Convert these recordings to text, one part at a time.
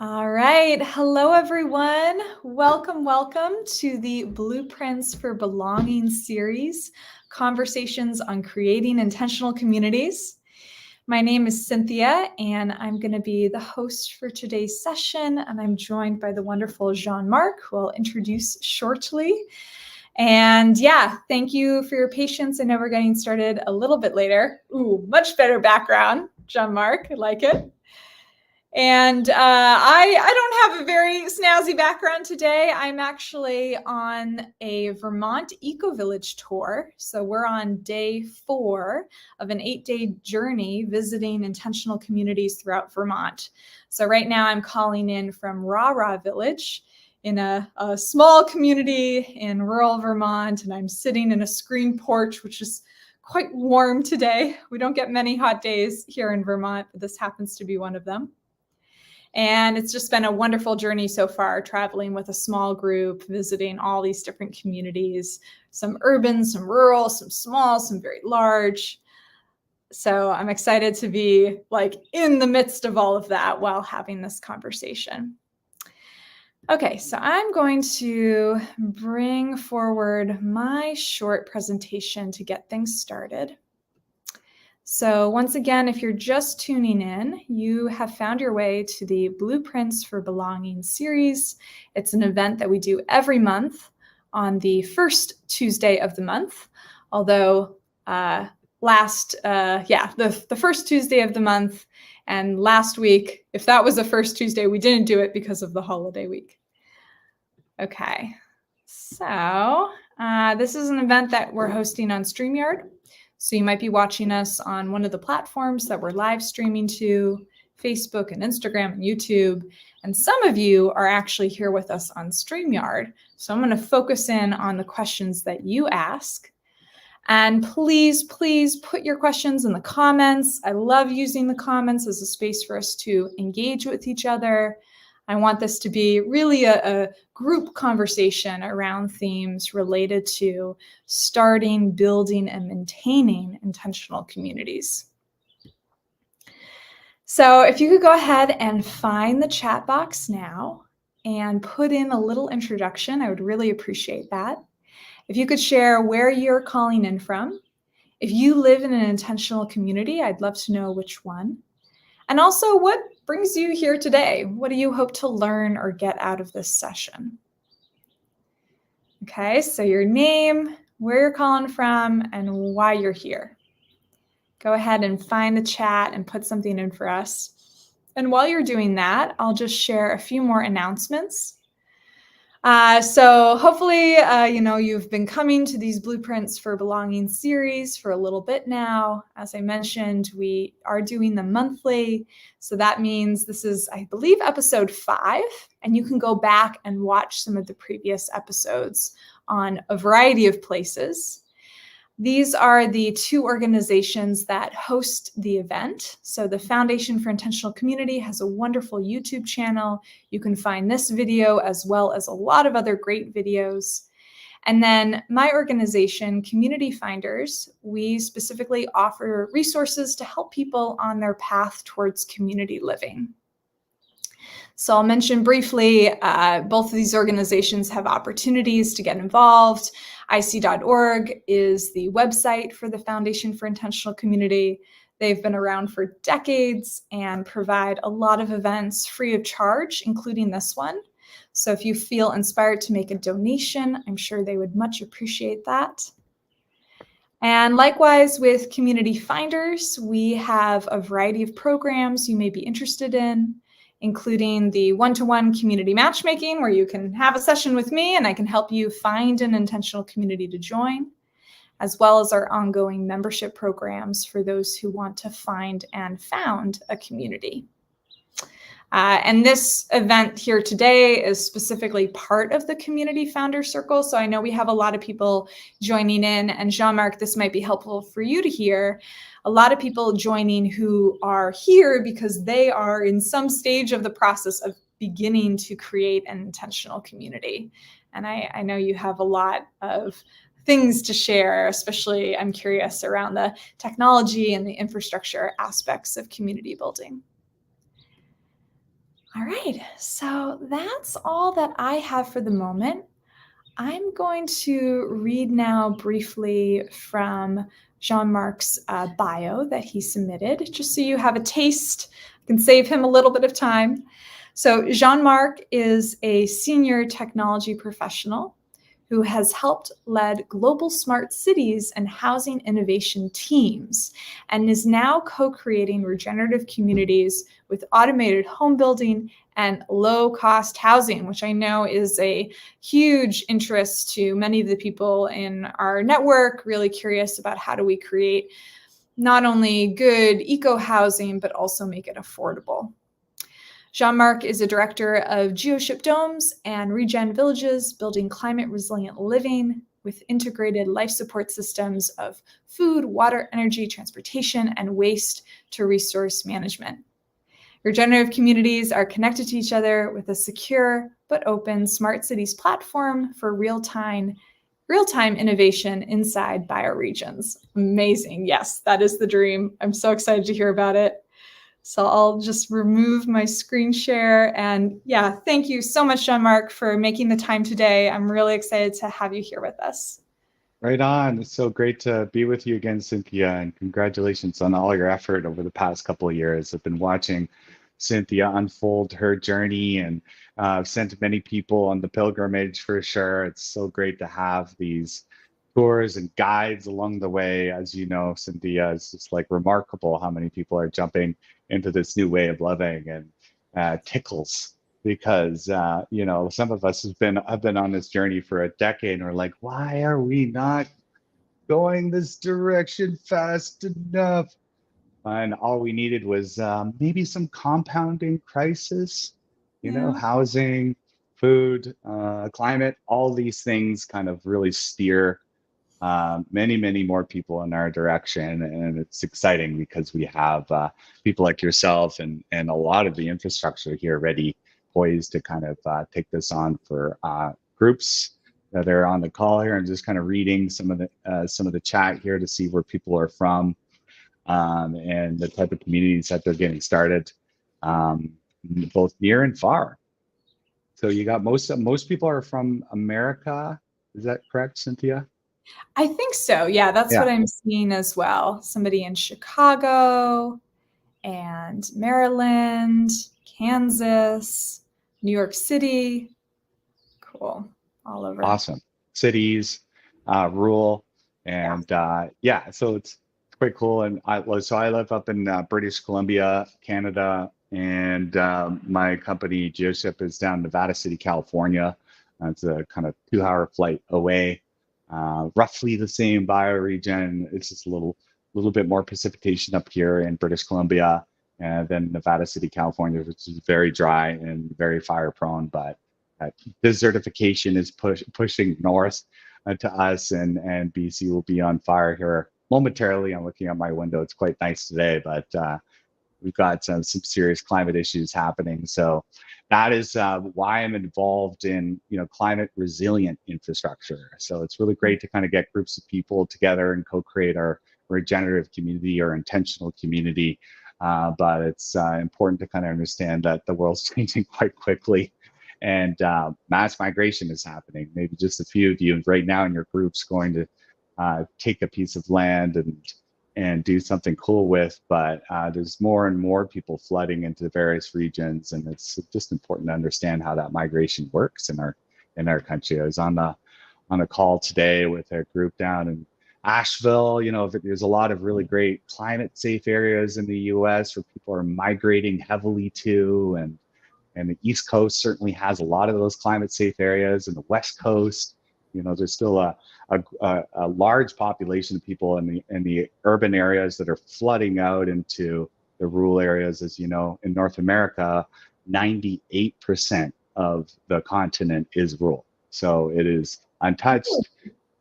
All right. Hello, everyone. Welcome to the Blueprints for Belonging series, conversations on creating intentional communities. My name is Cynthia, and I'm going to be the host for today's session, and I'm joined by the wonderful Jean-Marc, who I'll introduce shortly. And yeah, thank you for your patience. I know we're getting started a little bit later. Ooh, much better background, Jean-Marc. I like it. And I don't have a very snazzy background today. I'm actually on a Vermont eco-village tour. So we're on day 4 of an 8-day journey visiting intentional communities throughout Vermont. So right now I'm calling in from Rah Village in a small community in rural Vermont. And I'm sitting in a screen porch, which is quite warm today. We don't get many hot days here in Vermont, but this happens to be one of them. And it's just been a wonderful journey so far, traveling with a small group, visiting all these different communities, some urban, some rural, some small, some very large. So I'm excited to be in the midst of all of that while having this conversation. Okay, so I'm going to bring forward my short presentation to get things started. So once again, if you're just tuning in, you have found your way to the Blueprints for Belonging series. It's an event that we do every month on the first Tuesday of the month, although the first Tuesday of the month, and last week, if that was the first Tuesday, we didn't do it because of the holiday week. Okay, so this is an event that we're hosting on StreamYard. So you might be watching us on one of the platforms that we're live streaming to, Facebook and Instagram and YouTube. And some of you are actually here with us on StreamYard. So I'm going to focus in on the questions that you ask. And please put your questions in the comments. I love using the comments as a space for us to engage with each other. I want this to be really a group conversation around themes related to starting, building, and maintaining intentional communities. So if you could go ahead and find the chat box now and put in a little introduction, I would really appreciate that. If you could share where you're calling in from. If you live in an intentional community, I'd love to know which one. And also, what brings you here today? What do you hope to learn or get out of this session? Okay, so your name, where you're calling from, and why you're here. Go ahead and find the chat and put something in for us. And while you're doing that, I'll just share a few more announcements. So hopefully, you've been coming to these Blueprints for Belonging series for a little bit now. As I mentioned, we are doing them monthly. So that means this is, I believe, episode 5, and you can go back and watch some of the previous episodes on a variety of places. These are the 2 organizations that host the event. So the Foundation for Intentional Community has a wonderful YouTube channel. You can find this video as well as a lot of other great videos. And then my organization, Community Finders, we specifically offer resources to help people on their path towards community living. So I'll mention briefly, both of these organizations have opportunities to get involved. IC.org is the website for the Foundation for Intentional Community. They've been around for decades and provide a lot of events free of charge, including this one. So if you feel inspired to make a donation, I'm sure they would much appreciate that. And likewise with Community Finders, we have a variety of programs you may be interested in, including the one-to-one community matchmaking, where you can have a session with me and I can help you find an intentional community to join, as well as our ongoing membership programs for those who want to find and found a community. And this event here today is specifically part of the Community Founder Circle. So I know we have a lot of people joining in, and Jean-Marc, this might be helpful for you to hear. A lot of people joining who are here because they are in some stage of the process of beginning to create an intentional community. And I know you have a lot of things to share, especially I'm curious around the technology and the infrastructure aspects of community building. All right, so that's all that I have for the moment. I'm going to read now briefly from Jean-Marc's bio that he submitted, just so you have a taste. I can save him a little bit of time. So Jean-Marc is a senior technology professional who has helped lead global smart cities and housing innovation teams and is now co-creating regenerative communities with automated home building and low-cost housing, which I know is a huge interest to many of the people in our network, really curious about how do we create not only good eco-housing, but also make it affordable. Jean-Marc is a director of Geoship Domes and Regen Villages, building climate resilient living with integrated life support systems of food, water, energy, transportation, and waste to resource management. Regenerative communities are connected to each other with a secure but open smart cities platform for real-time innovation inside bioregions. Amazing. Yes, that is the dream. I'm so excited to hear about it. So I'll just remove my screen share. And yeah, thank you so much, Jean-Marc, for making the time today. I'm really excited to have you here with us. Right on. It's so great to be with you again, Cynthia, and congratulations on all your effort over the past couple of years. I've been watching Cynthia unfold her journey and I've sent many people on the pilgrimage for sure. It's so great to have these tours and guides along the way. As you know, Cynthia, it's just like remarkable how many people are jumping into this new way of living and tickles because some of us have been on this journey for a decade and we're like, why are we not going this direction fast enough? And all we needed was maybe some compounding crisis, Yeah. housing, food, climate, all these things kind of really steer many, many more people in our direction. And it's exciting because we have people like yourself and a lot of the infrastructure here ready, poised to kind of take this on for groups that are on the call here. And just kind of reading some of the chat here to see where people are from and the type of communities that they're getting started, um, both near and far. So you got most people are from America. Is that correct, Cynthia? I think so. Yeah, that's what Yeah. I'm seeing as well. Somebody in Chicago and Maryland, Kansas, New York City. Cool. All over. Awesome. Cities, rural, Yeah. and yeah, so it's quite cool. And I live up in British Columbia, Canada, and my company Geoship is down in Nevada City, California. It's a kind of 2 hour flight away. Roughly the same bioregion. It's just a little bit more precipitation up here in British Columbia, and then Nevada City, California, which is very dry and very fire prone, but desertification is pushing north to us, and BC will be on fire here momentarily. I'm looking out my window. It's quite nice today, but we've got some serious climate issues happening. So that is why I'm involved in climate resilient infrastructure. So it's really great to kind of get groups of people together and co-create our regenerative community or intentional community. But it's important to kind of understand that the world's changing quite quickly and mass migration is happening. Maybe just a few of you right now in your group's going to take a piece of land and do something cool with, but there's more and more people flooding into the various regions, and it's just important to understand how that migration works in our country. I was on a call today with a group down in Asheville. There's a lot of really great climate safe areas in the U.S. where people are migrating heavily to, and the East Coast certainly has a lot of those climate safe areas, and the West Coast, there's still a large population of people in the urban areas that are flooding out into the rural areas. As you know, in North America, 98% of the continent is rural. So it is untouched.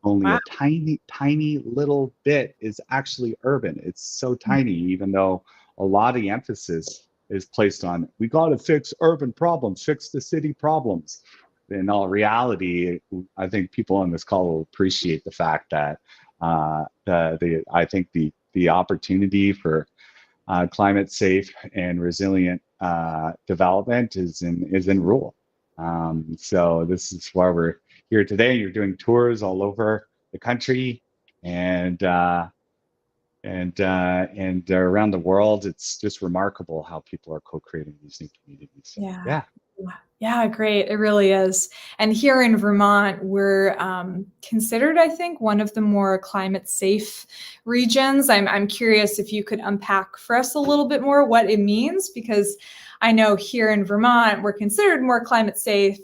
Only Wow. a tiny, tiny little bit is actually urban. It's so tiny, even though a lot of the emphasis is placed on, we got to fix urban problems, fix the city problems. In all reality, I think people on this call will appreciate the fact that I think the opportunity for climate safe and resilient development is in rural. So this is why we're here today. You're doing tours all over the country and around the world. It's just remarkable how people are co-creating these new communities. So, Yeah. yeah. Yeah, great. It really is. And here in Vermont, we're considered, I think, one of the more climate safe regions. I'm curious if you could unpack for us a little bit more what it means, because I know here in Vermont, we're considered more climate safe,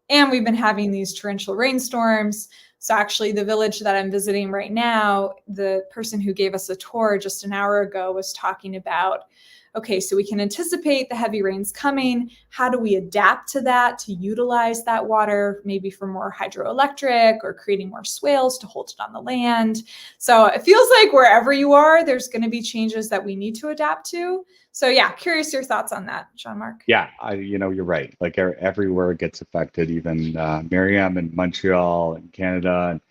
and we've been having these torrential rainstorms. So actually, the village that I'm visiting right now, the person who gave us a tour just an hour ago was talking about, okay, so we can anticipate the heavy rains coming. How do we adapt to that to utilize that water, maybe for more hydroelectric or creating more swales to hold it on the land? So it feels like wherever you are, there's going to be changes that we need to adapt to. So yeah, curious your thoughts on that, Jean-Marc. Yeah, you're right. Like everywhere it gets affected, even Miriam in Montreal and Canada,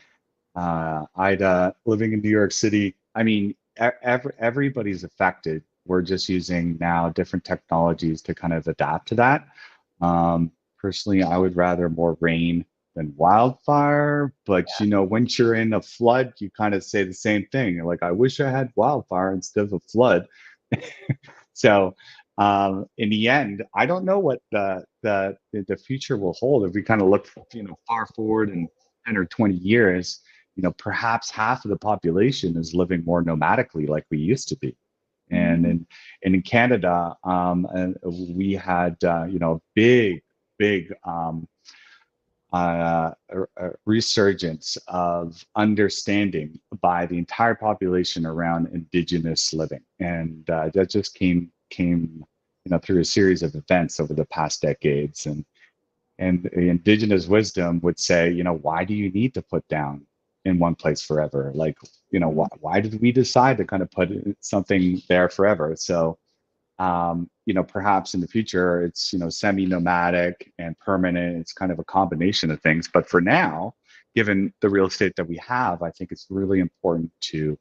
and Ida living in New York City. I mean, everybody's affected. We're just using now different technologies to kind of adapt to that. Personally, I would rather more rain than wildfire, but once you're in a flood, you kind of say the same thing. You're like, I wish I had wildfire instead of a flood. So in the end, I don't know what the future will hold. If we kind of look, far forward in 10 or 20 years, perhaps half of the population is living more nomadically like we used to be. And in Canada, we had big resurgence of understanding by the entire population around Indigenous living, and that just came through a series of events over the past decades. And the Indigenous wisdom would say, why do you need to put down in one place forever? Like, why did we decide to kind of put something there forever? So perhaps in the future it's, semi-nomadic and permanent. It's kind of a combination of things. But for now, given the real estate that we have, I think it's really important to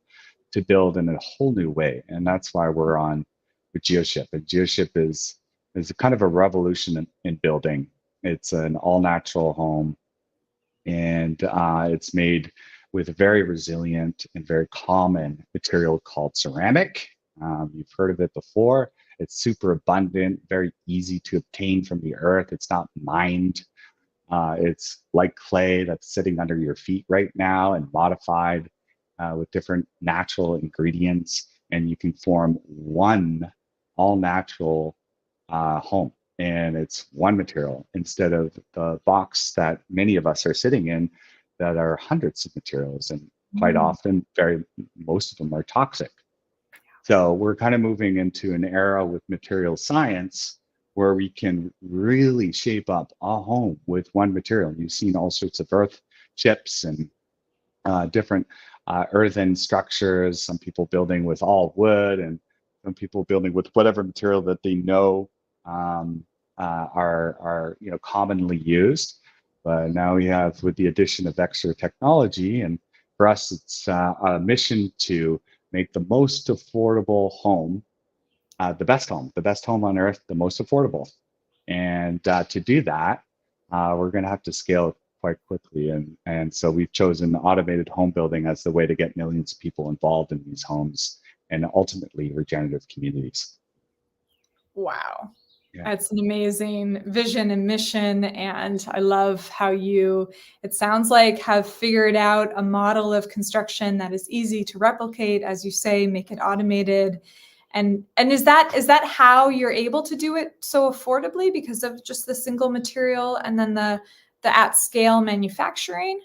build in a whole new way. And that's why we're on with GeoShip. And GeoShip is kind of a revolution in building. It's an all-natural home, and it's made with a very resilient and very common material called ceramic. You've heard of it before. It's super abundant, very easy to obtain from the earth. It's not mined. It's like clay that's sitting under your feet right now and modified with different natural ingredients. And you can form one all natural home. And it's one material instead of the box that many of us are sitting in that are hundreds of materials. And quite often, most of them are toxic. So we're kind of moving into an era with material science where we can really shape up a home with one material. You've seen all sorts of earth chips and different earthen structures, some people building with all wood, and some people building with whatever material that they know are commonly used. But now we have, with the addition of extra technology, and for us, it's a mission to make the most affordable home, the best home on earth, the most affordable. And to do that, we're going to have to scale quite quickly. And so we've chosen automated home building as the way to get millions of people involved in these homes and ultimately regenerative communities. Wow. Yeah. That's an amazing vision and mission. And I love how you, it sounds like, have figured out a model of construction that is easy to replicate, as you say, make it automated. And is that how you're able to do it so affordably, because of just the single material and then the at scale manufacturing?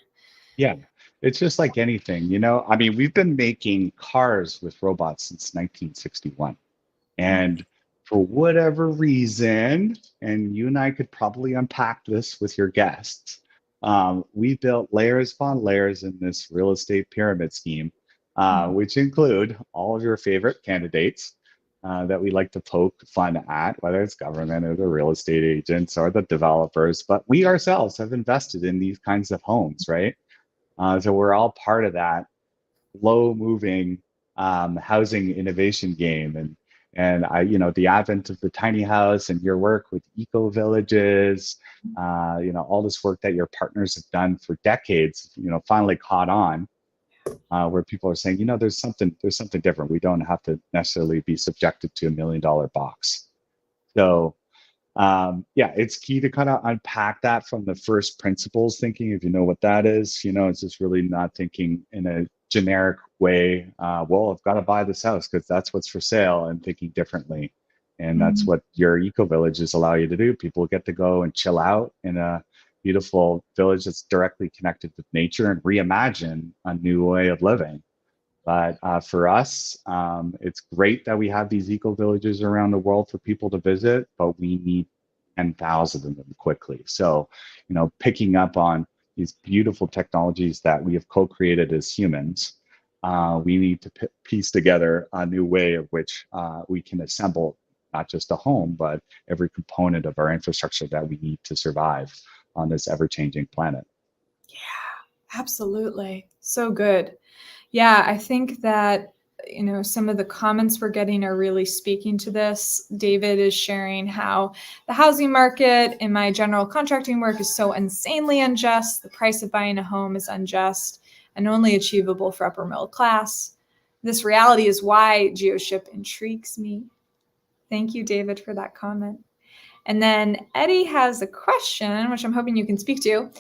Yeah. It's just like anything, I mean, we've been making cars with robots since 1961. And for whatever reason, and you and I could probably unpack this with your guests, we built layers upon layers in this real estate pyramid scheme, which include all of your favorite candidates that we like to poke fun at, whether it's government or the real estate agents or the developers. But we ourselves have invested in these kinds of homes, right? So we're all part of that low moving housing innovation game. And the advent of the tiny house and your work with eco villages, all this work that your partners have done for decades, finally caught on, where people are saying, there's something different. We don't have to necessarily be subjected to $1 million box. So it's key to kind of unpack that from the first principles thinking. If you know what that is, it's just really not thinking in a generic way. Well, I've got to buy this house because that's what's for sale, and thinking differently. And that's what your eco villages allow you to do. People get to go and chill out in a beautiful village that's directly connected with nature and reimagine a new way of living. But for us, it's great that we have these eco villages around the world for people to visit, but we need 10,000 of them quickly. So, picking up on these beautiful technologies that we have co-created as humans, we need to piece together a new way of which we can assemble not just a home, but every component of our infrastructure that we need to survive on this ever-changing planet. Yeah, absolutely. So good. Yeah, I think that, some of the comments we're getting are really speaking to this. David is sharing how the housing market in my general contracting work is so insanely unjust. The price of buying a home is unjust and only achievable for upper middle class. This reality is why GeoShip intrigues me. Thank you, David, for that comment. And then Eddie has a question, which I'm hoping you can speak to.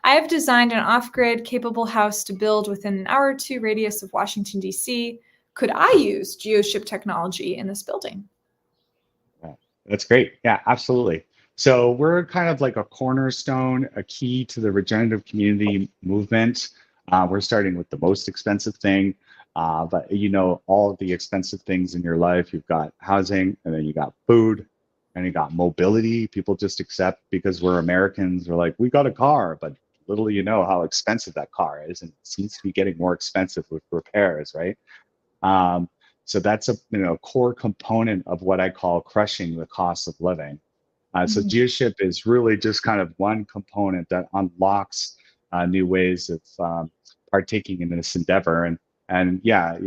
I have designed an off-grid capable house to build within an hour or two radius of Washington, D.C. Could I use GeoShip technology in this building? Yeah, that's great. Yeah, absolutely. So we're kind of like a cornerstone, a key to the regenerative community movement. We're starting with the most expensive thing, but all of the expensive things in your life. You've got housing, and then you got food, and you got mobility. People just accept because we're Americans. We're like, we got a car, but little you know how expensive that car is, and it seems to be getting more expensive with repairs, right? So that's a core component of what I call crushing the cost of living. So GeoShip is really just kind of one component that unlocks new ways of partaking in this endeavor. And yeah,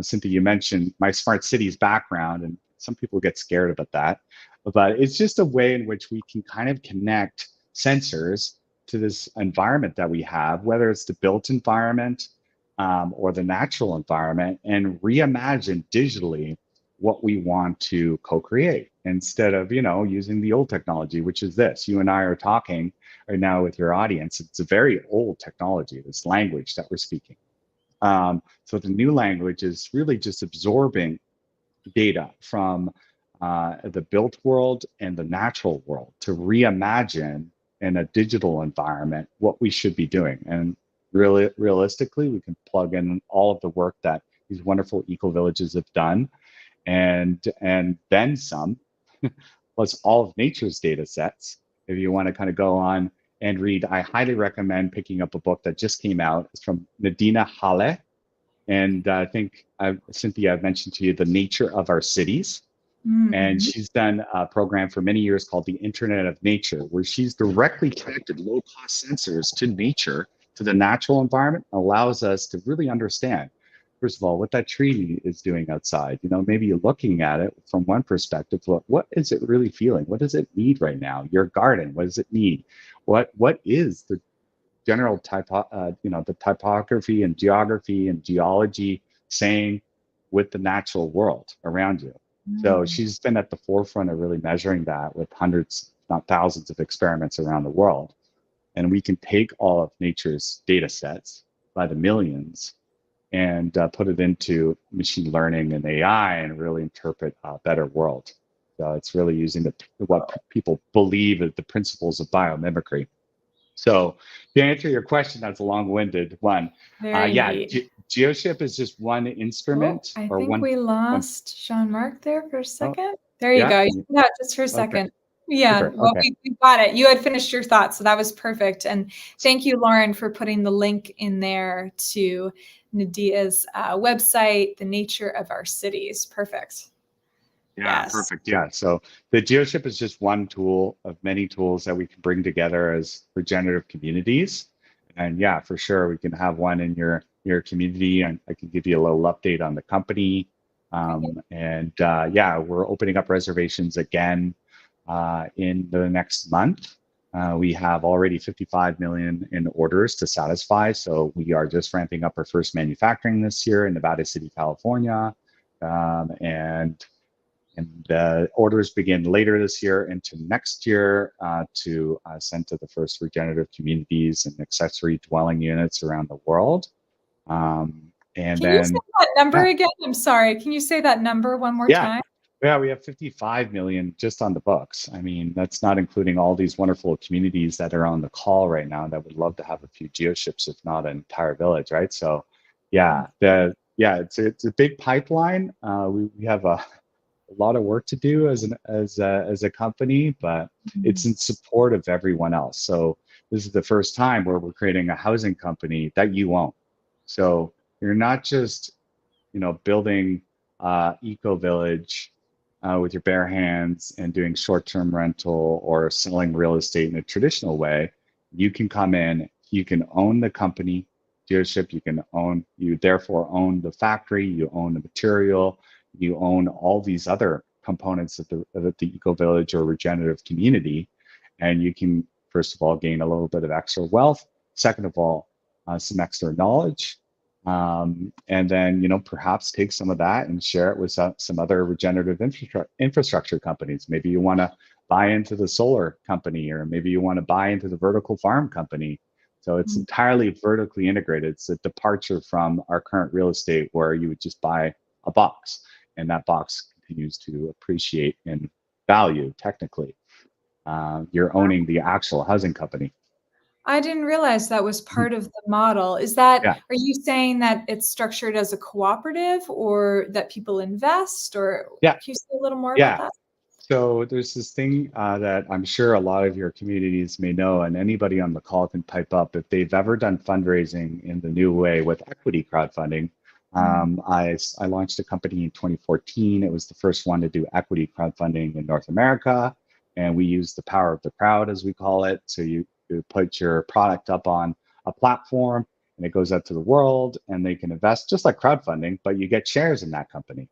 Cynthia, you mentioned my smart cities background, and some people get scared about that, but it's just a way in which we can kind of connect sensors to this environment that we have, whether it's the built environment or the natural environment, and reimagine digitally what we want to co-create instead of using the old technology, which is this. You and I are talking right now with your audience. It's a very old technology, this language that we're speaking. So the new language is really just absorbing data from the built world and the natural world to reimagine in a digital environment what we should be doing. And really, realistically, we can plug in all of the work that these wonderful eco villages have done, and then some, plus all of nature's data sets. If you want to kind of go on and read, I highly recommend picking up a book that just came out. It's from Nadina Hale. And I think, Cynthia, I've mentioned to you The Nature of Our Cities. And she's done a program for many years called the Internet of Nature, where she's directly connected low-cost sensors to nature, to the natural environment, allows us to really understand, first of all, what that tree is doing outside. Maybe you're looking at it from one perspective, what is it really feeling? What does it need right now? Your garden, what does it need? What is the general the topography and geography and geology saying with the natural world around you? So she's been at the forefront of really measuring that with hundreds, if not thousands, of experiments around the world. And we can take all of nature's data sets by the millions and put it into machine learning and AI and really interpret a better world. So it's really using what people believe are the principles of biomimicry. So to answer your question, that's a long-winded one. GeoShip is just one instrument. I think we lost Jean-Marc there for a second. There you go. Yeah, just for a second. Okay. Yeah, well, okay. We got it. You had finished your thoughts, so that was perfect. And thank you, Lauren, for putting the link in there to Nadia's website, The Nature of Our Cities. Perfect. Yeah, yes. Perfect. Yeah. So the GeoShip is just one tool of many tools that we can bring together as regenerative communities. And yeah, for sure, we can have one in your community, and I can give you a little update on the company. Great. Yeah, we're opening up reservations again in the next month. We have already 55 million in orders to satisfy. So we are just ramping up our first manufacturing this year in Nevada City, California. Um, and the orders begin later this year into next year to send to the first regenerative communities and accessory dwelling units around the world. And Can you say then, that number yeah, again? I'm sorry. Can you say that number one more yeah, time? yeah, we have 55 million just on the books. I mean, that's not including all these wonderful communities that are on the call right now that would love to have a few geoships, if not an entire village, right? So, it's a big pipeline. We have a lot of work to do as a company, but it's in support of everyone else. So this is the first time where we're creating a housing company that you own. So you're not just building eco village with your bare hands and doing short-term rental or selling real estate in a traditional way. You can come in, you can own the company dealership, you therefore own the factory, you own the material, you own all these other components of the eco village or regenerative community, and you can first of all gain a little bit of extra wealth. Second of all, some extra knowledge, and then perhaps take some of that and share it with some other regenerative infrastructure companies. Maybe you want to buy into the solar company, or maybe you want to buy into the vertical farm company. So it's entirely vertically integrated. It's a departure from our current real estate where you would just buy a box and that box continues to appreciate in value technically. You're owning the actual housing company. I didn't realize that was part of the model. Are Yeah. you saying that it's structured as a cooperative or that people invest, or Yeah. can you say a little more about Yeah. that? So there's this thing that I'm sure a lot of your communities may know, and anybody on the call can pipe up if they've ever done fundraising in the new way with equity crowdfunding. I launched a company in 2014. It was the first one to do equity crowdfunding in North America, and we use the power of the crowd, as we call it. So you put your product up on a platform, and it goes out to the world, and they can invest just like crowdfunding, but you get shares in that company.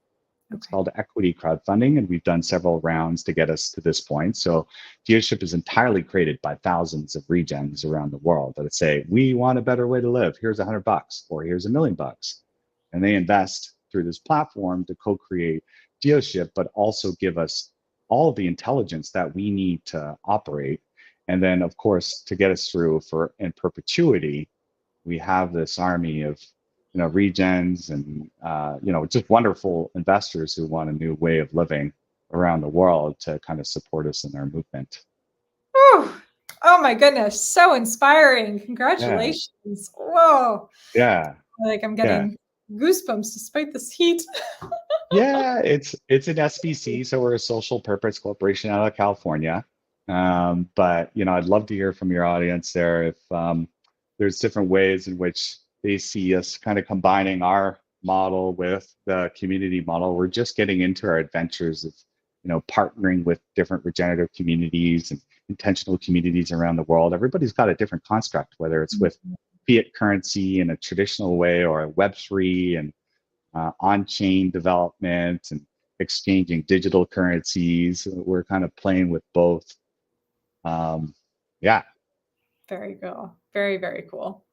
It's Okay. called equity crowdfunding, and we've done several rounds to get us to this point. So dealership is entirely created by thousands of regens around the world that say, we want a better way to live. Here's $100 or here's $1,000,000. And they invest through this platform to co-create dealership, but also give us all of the intelligence that we need to operate. And then of course, to get us through for in perpetuity, we have this army of regens and just wonderful investors who want a new way of living around the world to kind of support us in our movement. Whew. Oh my goodness, so inspiring. Yeah, Congratulations. Whoa. yeah, Like I'm yeah. getting goosebumps despite this heat. Yeah, it's an SPC, so we're a social purpose corporation out of California. But I'd love to hear from your audience there if there's different ways in which they see us kind of combining our model with the community model. We're just getting into our adventures of partnering with different regenerative communities and intentional communities around the world. Everybody's got a different construct, whether it's with fiat currency in a traditional way or a Web3 and on-chain development and exchanging digital currencies. We're kind of playing with both. Yeah. Very cool. Very, very cool.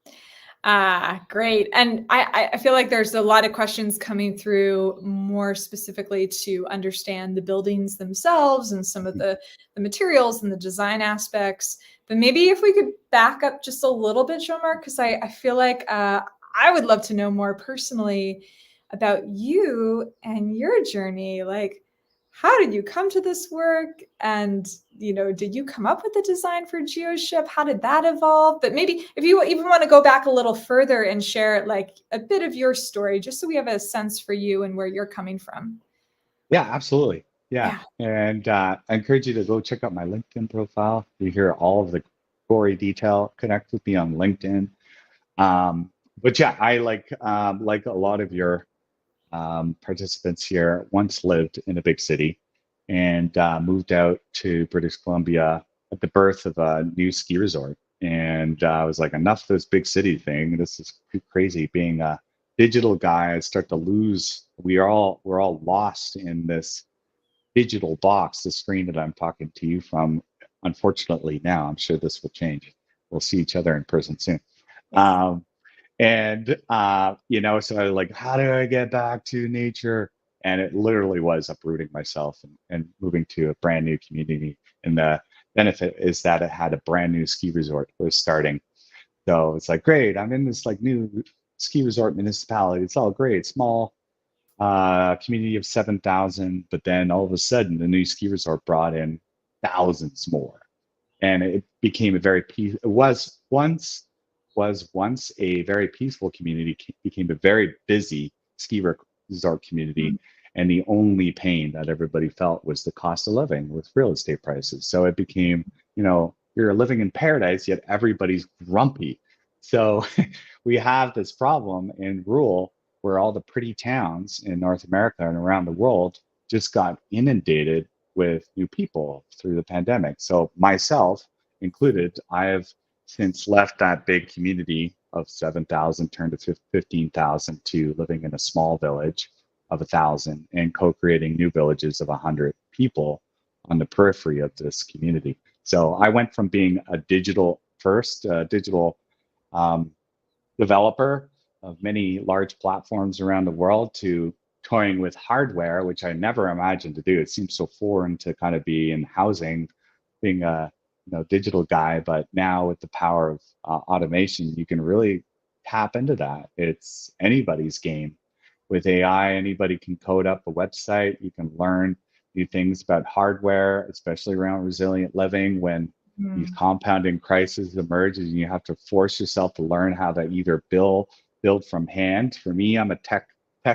Great. And I feel like there's a lot of questions coming through more specifically to understand the buildings themselves and some of the materials and the design aspects. But maybe if we could back up just a little bit, Jean-Marc, because I feel like I would love to know more personally about you and your journey. Like, how did you come to this work? And, did you come up with the design for GeoShip? How did that evolve? But maybe if you even want to go back a little further and share like a bit of your story, just so we have a sense for you and where you're coming from. Yeah, absolutely. Yeah. Yeah. And I encourage you to go check out my LinkedIn profile. You hear all of the gory detail. Connect with me on LinkedIn. But yeah, I like a lot of your participants here, once lived in a big city and moved out to British Columbia at the birth of a new ski resort. And I was like, enough of this big city thing. This is too crazy being a digital guy, I start to lose. We're all lost in this digital box, the screen that I'm talking to you from. Unfortunately, now I'm sure this will change. We'll see each other in person soon. Yes. So I was like, how do I get back to nature? And it literally was uprooting myself and moving to a brand new community. And the benefit is that it had a brand new ski resort was starting. So it's like, great, I'm in this like new ski resort municipality. It's all great, small community of 7,000. But then all of a sudden, the new ski resort brought in thousands more, and it became a very peace. It was once a very peaceful community, became a very busy ski resort community, and the only pain that everybody felt was the cost of living with real estate prices. So it became, you're living in paradise, yet everybody's grumpy. So we have this problem in rural where all the pretty towns in North America and around the world just got inundated with new people through the pandemic. So myself included, I have since left that big community of 7,000, turned to 15,000, to living in a small village of 1,000 and co-creating new villages of 100 people on the periphery of this community. So I went from being a digital um, developer of many large platforms around the world to toying with hardware, which I never imagined to do. It seems so foreign to kind of be in housing, being a digital guy. But now with the power of automation, you can really tap into that. It's anybody's game. With AI, anybody can code up a website. You can learn new things about hardware, especially around resilient living when these compounding crises emerge and you have to force yourself to learn how to either build from hand. For me, I'm a tech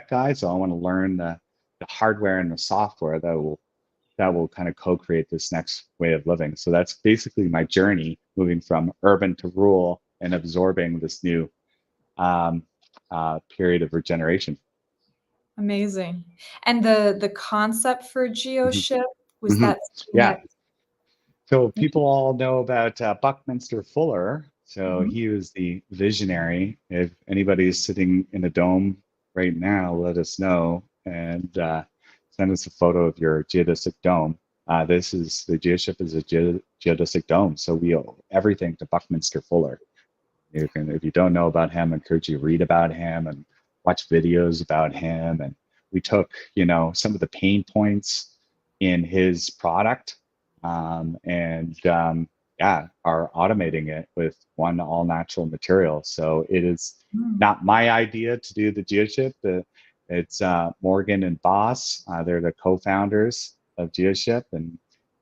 guy, so I want to learn the hardware and the software that will kind of co-create this next way of living. So that's basically my journey, moving from urban to rural and absorbing this new period of regeneration. Amazing. And the concept for Mhm. GeoShip, was Mhm. that something Yeah. that? So people all know about Buckminster Fuller. So Mhm. he was the visionary. If anybody is sitting in a dome right now, let us know and send us a photo of your geodesic dome. This is the geoship is a geodesic dome. So we owe everything to Buckminster Fuller. If you don't know about him, I encourage you to read about him and watch videos about him. And we took, some of the pain points in his product and are automating it with one all natural material. So it is not my idea to do the geoship. It's Morgan and Boss. They're the co-founders of geoship, and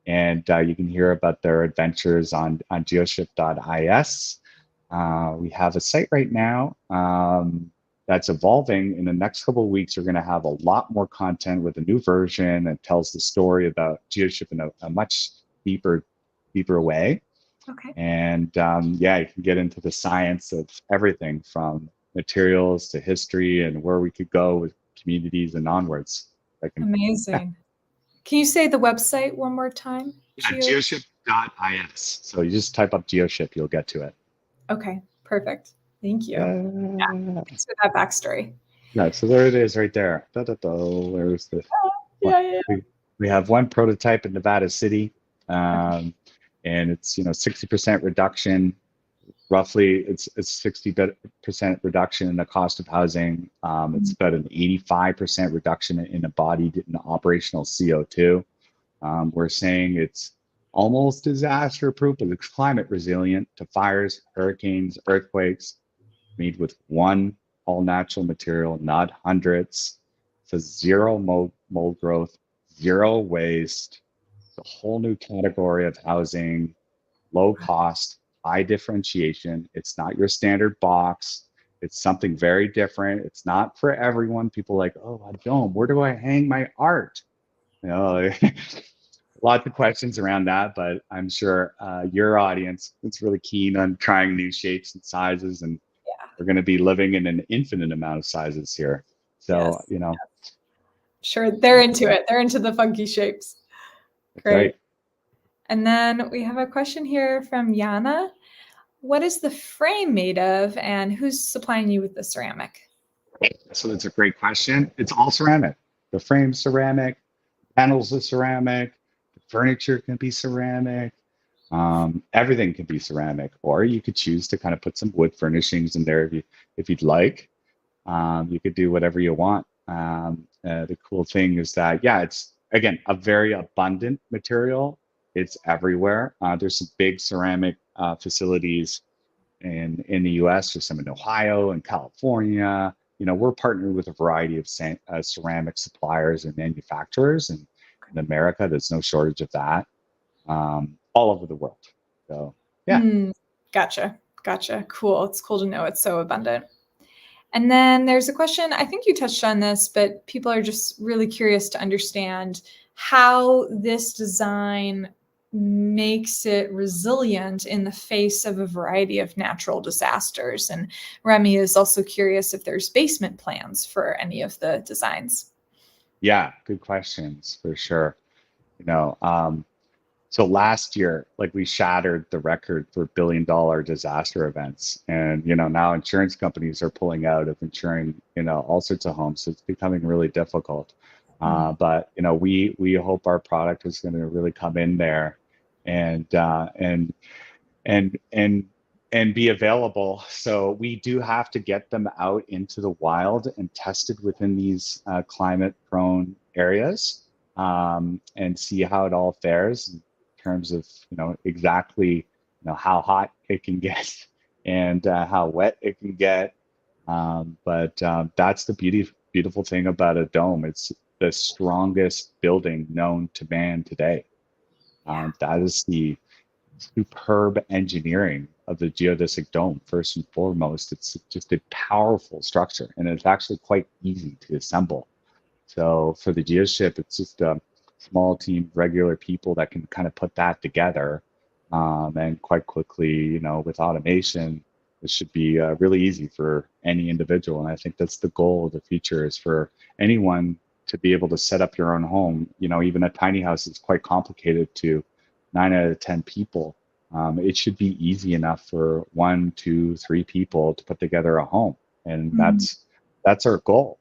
you can hear about their adventures on geoship.is. We have a site right now that's evolving. In the next couple of weeks, we're going to have a lot more content with a new version that tells the story about geoship in a much deeper way. Okay. And you can get into the science of everything from materials to history and where we could go with communities and onwards. Amazing. Can you say the website one more time? Geoship.is. So you just type up geoship, you'll get to it. Okay, perfect. Thank you. Yeah. Thanks for that backstory. Yeah, so there it is right there. There's the Yeah. we have one prototype in Nevada City, and it's 60% reduction. Roughly, it's 60% reduction in the cost of housing. It's about an 85% reduction in embodied and operational CO2. We're saying it's almost disaster proof, but it's climate resilient to fires, hurricanes, earthquakes, made with one all natural material, not hundreds. It says zero mold growth, zero waste, a whole new category of housing, low cost, high differentiation. It's not your standard box. It's something very different. It's not for everyone. People are like, oh, a dome. Where do I hang my art? Lots of questions around that, but I'm sure your audience is really keen on trying new shapes and sizes, and we're going to be living in an infinite amount of sizes here. So, Yes. Sure, they're into it. They're into the funky shapes. That's Great. right. And then we have a question here from Yana. What is the frame made of, and who's supplying you with the ceramic? So it's a great question. It's all ceramic. The frame's ceramic, panels are ceramic, the furniture can be ceramic, everything can be ceramic. Or you could choose to kind of put some wood furnishings in there if you'd like. You could do whatever you want. The cool thing is that, yeah, it's again a very abundant material. It's everywhere. There's some big ceramic facilities in the U.S. There's some in Ohio and California. We're partnered with a variety of ceramic suppliers and manufacturers, and in America, there's no shortage of that. All over the world. So yeah. Gotcha. Cool. It's cool to know it's so abundant. And then there's a question, I think you touched on this, but people are just really curious to understand how this design makes it resilient in the face of a variety of natural disasters. And Remy is also curious if there's basement plans for any of the designs. Yeah, good questions for sure. You know, so last year, like we shattered the record for $1 billion disaster events, and now insurance companies are pulling out of insuring all sorts of homes. So it's becoming really difficult. But we hope our product is going to really come in there and and and and be available. So we do have to get them out into the wild and tested within these climate-prone areas, and see how it all fares in terms of exactly how hot it can get and how wet it can get. But that's the beautiful thing about a dome. It's the strongest building known to man today. That is the superb engineering of the geodesic dome. First and foremost, it's just a powerful structure, and it's actually quite easy to assemble. So for the geoship, it's just a small team of regular people that can kind of put that together, and quite quickly, with automation, it should be really easy for any individual. And I think that's the goal of the future, is for anyone to be able to set up your own home. Even a tiny house is quite complicated to 9 out of 10 people. It should be easy enough for 1, 2, 3 people to put together a home, and that's our goal.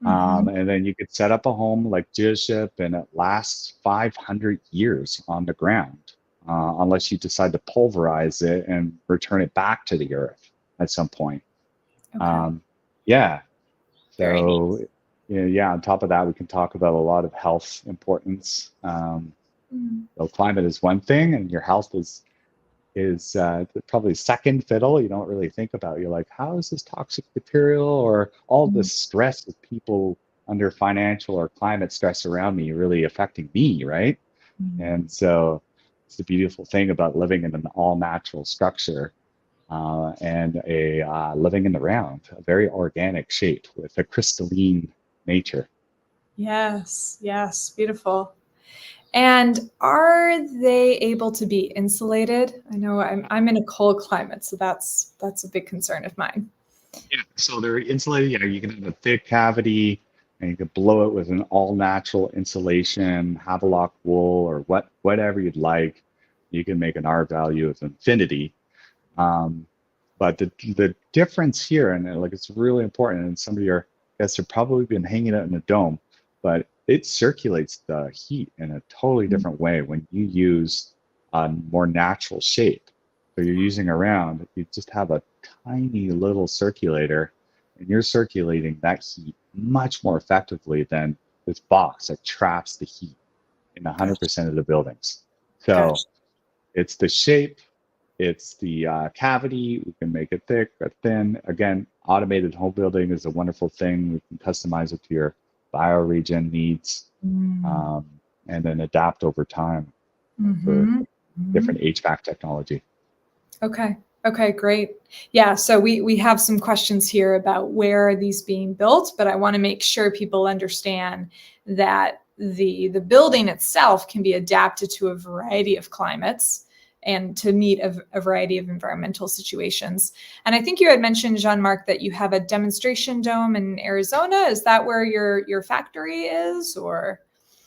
And then you could set up a home like geoship, and it lasts 500 years on the ground, unless you decide to pulverize it and return it back to the earth at some point. Okay. Yeah. Very neat. So yeah, on top of that, we can talk about a lot of health importance. So climate is one thing, and your health is probably second fiddle. You don't really think about. You're like, how is this toxic material or all this stress of people under financial or climate stress around me really affecting me, right? And so it's the beautiful thing about living in an all-natural structure, and living in the round, a very organic shape with a crystalline nature. Yes, beautiful. And are they able to be insulated? I know I'm in a cold climate, so that's a big concern of mine. Yeah, so they're insulated. You can have a thick cavity, and you can blow it with an all-natural insulation, Havelock wool, or whatever you'd like. You can make an R value of infinity. But the difference here, and like it's really important, and some of your guests have probably been hanging out in a dome, but it circulates the heat in a totally different way when you use a more natural shape. So you're using a round, you just have a tiny little circulator, and you're circulating that heat much more effectively than this box that traps the heat in 100% of the buildings. So it's the shape, it's the cavity. We can make it thick or thin. Again, automated home building is a wonderful thing. We can customize it to your bioregion needs, and then adapt over time for different HVAC technology. Okay, great. Yeah, so we have some questions here about where are these being built, but I want to make sure people understand that the building itself can be adapted to a variety of climates and to meet a variety of environmental situations. And I think you had mentioned, Jean-Marc, that you have a demonstration dome in Arizona. Is that where your factory is, or?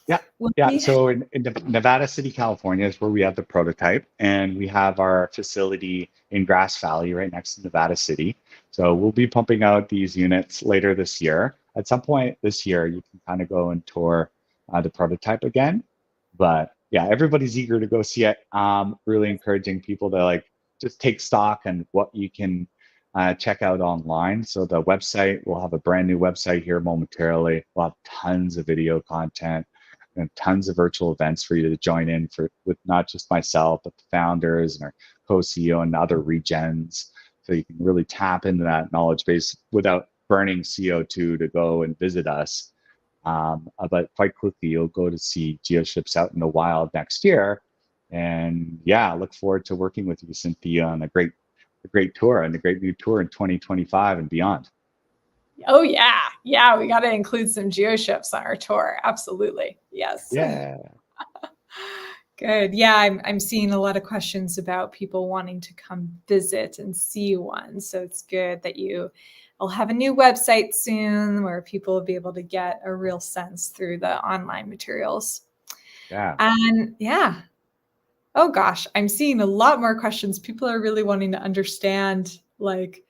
Yeah, Will yeah. we? So in Nevada City, California is where we have the prototype, and we have our facility in Grass Valley right next to Nevada City. So we'll be pumping out these units later this year. At some point this year, you can kind of go and tour the prototype again. But yeah, everybody's eager to go see it. Really encouraging people to like just take stock and what you can check out online. So the website, we'll have a brand new website here momentarily. We'll have tons of video content and tons of virtual events for you to join in for with not just myself, but the founders and our co-CEO and other regens. So you can really tap into that knowledge base without burning CO2 to go and visit us. But quite quickly, you'll go to see geoships out in the wild next year. And yeah, I look forward to working with you, Cynthia, on a great tour and a great new tour in 2025 and beyond. Oh yeah, yeah. We got to include some geoships on our tour. Absolutely, yes. Yeah. Good. Yeah, I'm seeing a lot of questions about people wanting to come visit and see one. So it's good that will have a new website soon where people will be able to get a real sense through the online materials. Yeah. And yeah, oh gosh, I'm seeing a lot more questions. People are really wanting to understand like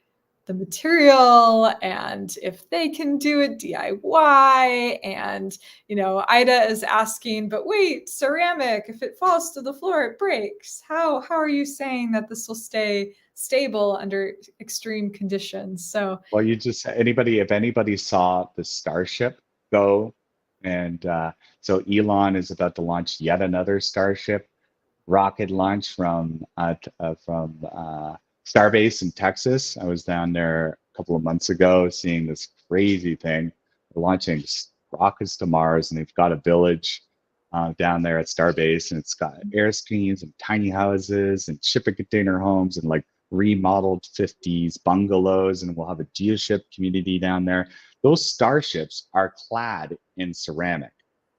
the material and if they can do it DIY. And, Ida is asking, but wait, ceramic, if it falls to the floor, it breaks. How are you saying that this will stay stable under extreme conditions? So, Well, you just if anybody saw the Starship go, and so Elon is about to launch yet another Starship rocket launch from Starbase in Texas. I was down there a couple of months ago seeing this crazy thing. They're launching rockets to Mars, and they've got a village down there at Starbase, and it's got air screens and tiny houses and shipping container homes and like remodeled 50s bungalows, and we'll have a geoship community down there. Those starships are clad in ceramic.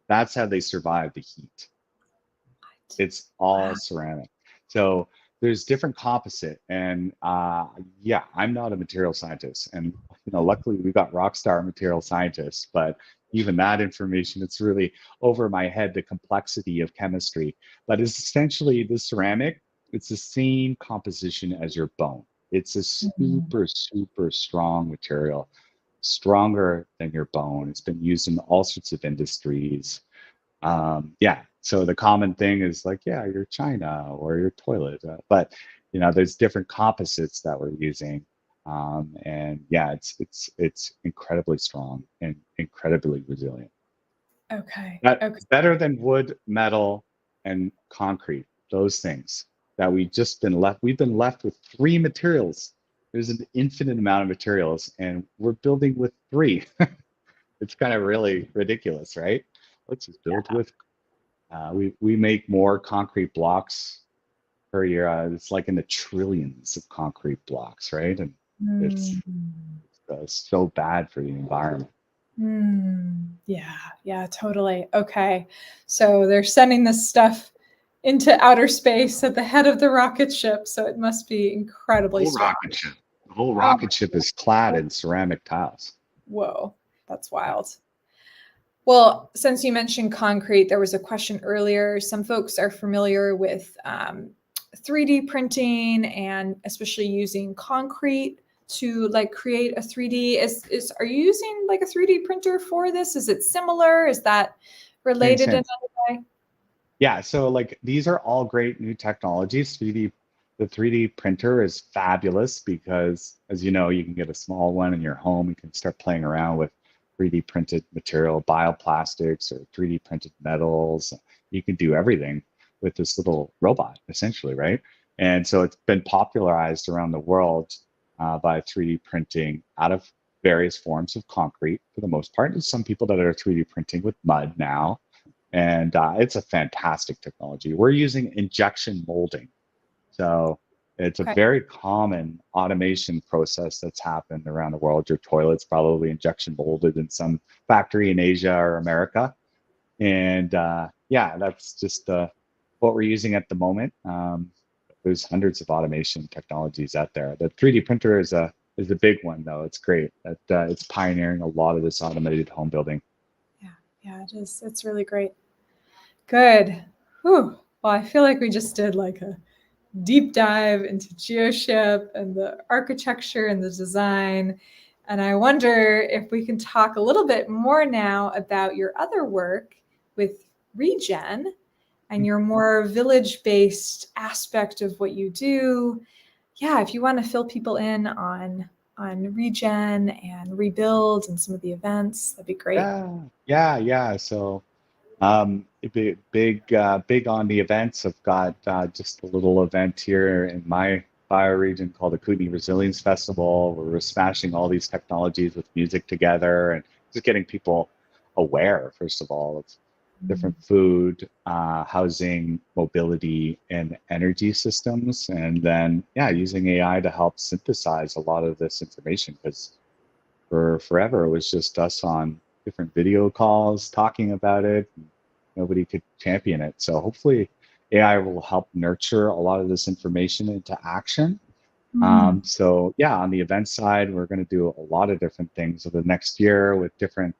That's how they survive the heat. It's all wow. ceramic. So there's different composite, and yeah, I'm not a material scientist, and luckily we got rock star material scientists, but even that information, it's really over my head, the complexity of chemistry. But it's essentially the ceramic, it's the same composition as your bone. It's a Mhm. super, super strong material, stronger than your bone. It's been used in all sorts of industries. Yeah, so the common thing is like, yeah, your china or your toilet, but there's different composites that we're using, and yeah, it's incredibly strong and incredibly resilient. Okay. That Okay. better than wood, metal, and concrete. Those things that we've been left with three materials. There's an infinite amount of materials, and we're building with three. It's kind of really ridiculous, right? Let's just build with we make more concrete blocks per year. It's like in the trillions of concrete blocks, right? And it's, Mm. it's so bad for the environment. Yeah, yeah, totally. Okay. So they're sending this stuff into outer space at the head of the rocket ship. So it must be incredibly Whole strong. rocket ship. The whole Oh, rocket ship is clad in ceramic tiles. whoa, that's Yeah. wild. Well, since you mentioned concrete, there was a question earlier. Some folks are familiar with 3D printing and especially using concrete to like create a 3D. Are you using like a 3D printer for this? Is it similar? Is that Same, related in same. any way? Yeah, so like these are all great new technologies. The 3D printer is fabulous because, as you know, you can get a small one in your home. You can start playing around with 3D printed material, bioplastics, or 3D printed metals. You can do everything with this little robot, essentially, right? And so it's been popularized around the world by 3D printing out of various forms of concrete for the most part. There's some people that are 3D printing with mud now, and it's a fantastic technology. We're using injection molding. So it's a Okay. very common automation process that's happened around the world. Your toilet's probably injection molded in some factory in Asia or America. And yeah, that's just what we're using at the moment. There's hundreds of automation technologies out there. The 3D printer is a big one, though. It's great. It's pioneering a lot of this automated home building. Yeah, yeah, it is. It's really great. Good. Whew. Well, I feel like we just did like a deep dive into GeoShip and the architecture and the design. And I wonder if we can talk a little bit more now about your other work with Regen and your more village-based aspect of what you do. Yeah, if you want to fill people in on Regen and Rebuild and some of the events, that'd be great. Yeah. So big on the events. I've got just a little event here in my bioregion called the Kootenai Resilience Festival, where we're smashing all these technologies with music together and just getting people aware, first of all, of different food, housing, mobility, and energy systems. And then, yeah, using AI to help synthesize a lot of this information, because for forever it was just us on different video calls talking about it. Nobody could champion it. So hopefully AI will help nurture a lot of this information into action. So yeah, on the event side, we're going to do a lot of different things over the next year with different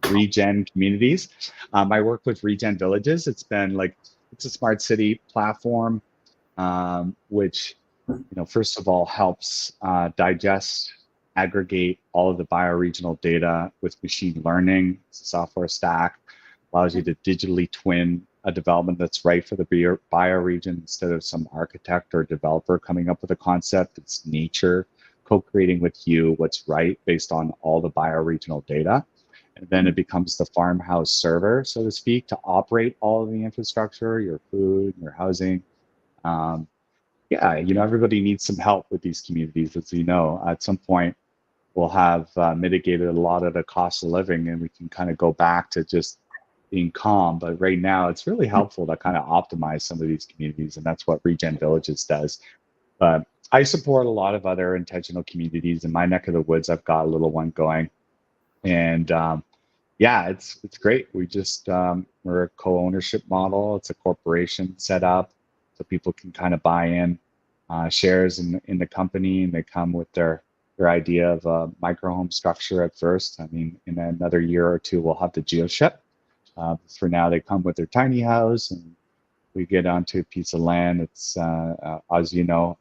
regen communities. I work with Regen Villages. It's a smart city platform, which first of all helps digest, aggregate all of the bioregional data with machine learning. It's a software stack, allows you to digitally twin a development that's right for the bioregion instead of some architect or developer coming up with a concept. It's nature co-creating with you what's right based on all the bioregional data. And then it becomes the farmhouse server, so to speak, to operate all of the infrastructure, your food, your housing. Um, yeah, everybody needs some help with these communities. As you know, at some point, we'll have mitigated a lot of the cost of living and we can kind of go back to just being calm. But right now, it's really helpful to kind of optimize some of these communities. And that's what Regen Villages does. But I support a lot of other intentional communities. In my neck of the woods, I've got a little one going. And yeah, it's great. We're a co-ownership model. It's a corporation set up so people can kind of buy in shares in the company, and they come with their idea of a micro home structure at first. I mean, in another year or two, we'll have the GeoShip. For now, they come with their tiny house, and we get onto a piece of land. It's as you know,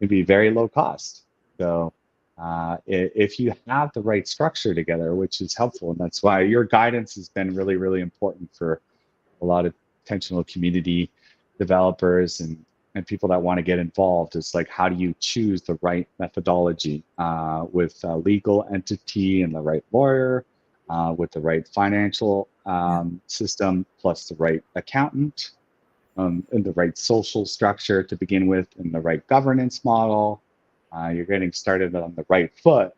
it'd be very low cost. So if you have the right structure together, which is helpful, and that's why your guidance has been really, really important for a lot of intentional community developers and people that want to get involved. It's like, how do you choose the right methodology with a legal entity and the right lawyer, with the right financial system, plus the right accountant, and the right social structure to begin with, and the right governance model. You're getting started on the right foot.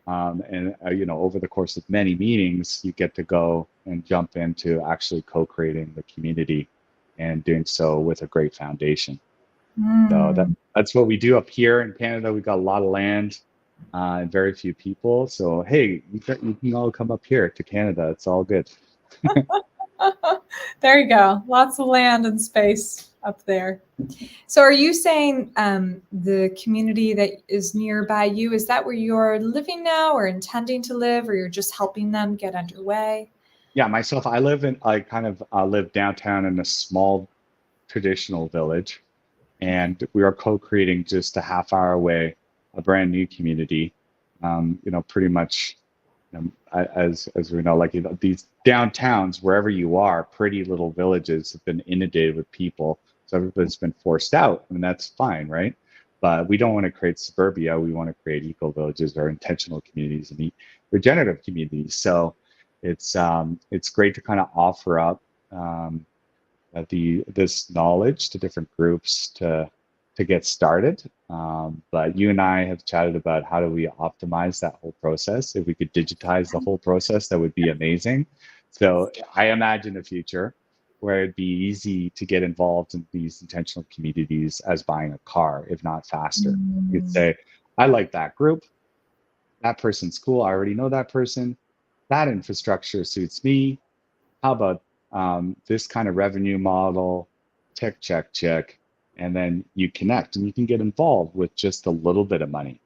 And over the course of many meetings, you get to go and jump into actually co-creating the community and doing so with a great foundation. So that's what we do up here in Canada. We've got a lot of land and very few people. So hey, you can all come up here to Canada. It's all good. There you go. Lots of land and space up there. So are you saying the community that is nearby you, is that where you're living now or intending to live, or you're just helping them get underway? Yeah, myself, I kind of live downtown in a small traditional village, and we are co-creating just a half hour away a brand new community. Pretty much as we know, like these downtowns, wherever you are, pretty little villages have been inundated with people, so everybody's been forced out, and that's fine, right? But we don't want to create suburbia. We want to create eco villages or intentional communities and regenerative communities. So it's great to kind of offer up this knowledge to different groups to get started. But you and I have chatted about how do we optimize that whole process. If we could digitize the whole process, that would be amazing. So I imagine a future where it'd be easy to get involved in these intentional communities as buying a car, if not faster. You'd say, I like that group. That person's cool. I already know that person. That infrastructure suits me. How about this kind of revenue model? Check. And then you connect and you can get involved with just a little bit of money.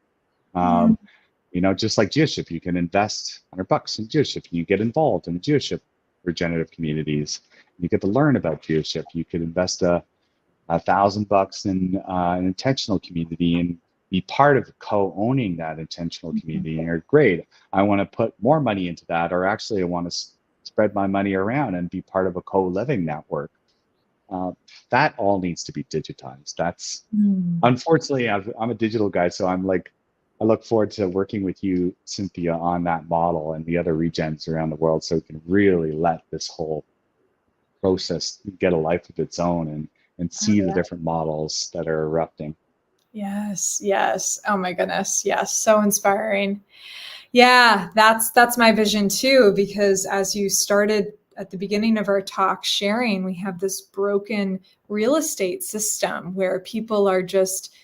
Just like GeoShip, you can invest $100 in GeoShip and you get involved in GeoShip regenerative communities. You get to learn about geoshift. You could invest $1,000 in an intentional community and be part of co-owning that intentional community. And you're great. I want to put more money into that, or actually I want to spread my money around and be part of a co-living network. That all needs to be digitized. That's unfortunately, I'm a digital guy, so I'm like, I look forward to working with you, Cynthia, on that model and the other regens around the world, so we can really let this whole process get a life of its own and see the different models that are erupting. Yes, yes. Oh my goodness. Yes, so inspiring. Yeah, that's my vision too, because as you started at the beginning of our talk sharing, we have this broken real estate system where people are just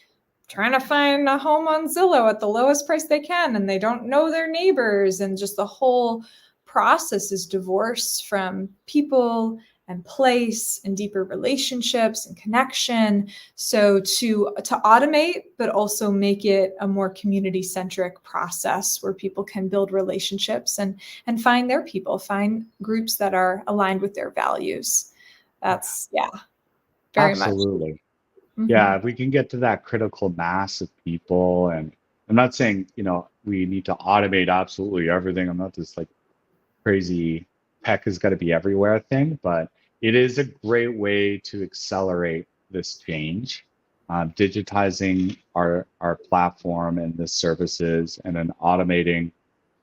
trying to find a home on Zillow at the lowest price they can, and they don't know their neighbors, and just the whole process is divorced from people and place and deeper relationships and connection. So to automate, but also make it a more community-centric process where people can build relationships and find their people, find groups that are aligned with their values. That's very Absolutely. much. Yeah, if we can get to that critical mass of people, and I'm not saying, we need to automate absolutely everything. I'm not this like crazy tech has got to be everywhere thing, but it is a great way to accelerate this change. Digitizing our platform and the services, and then automating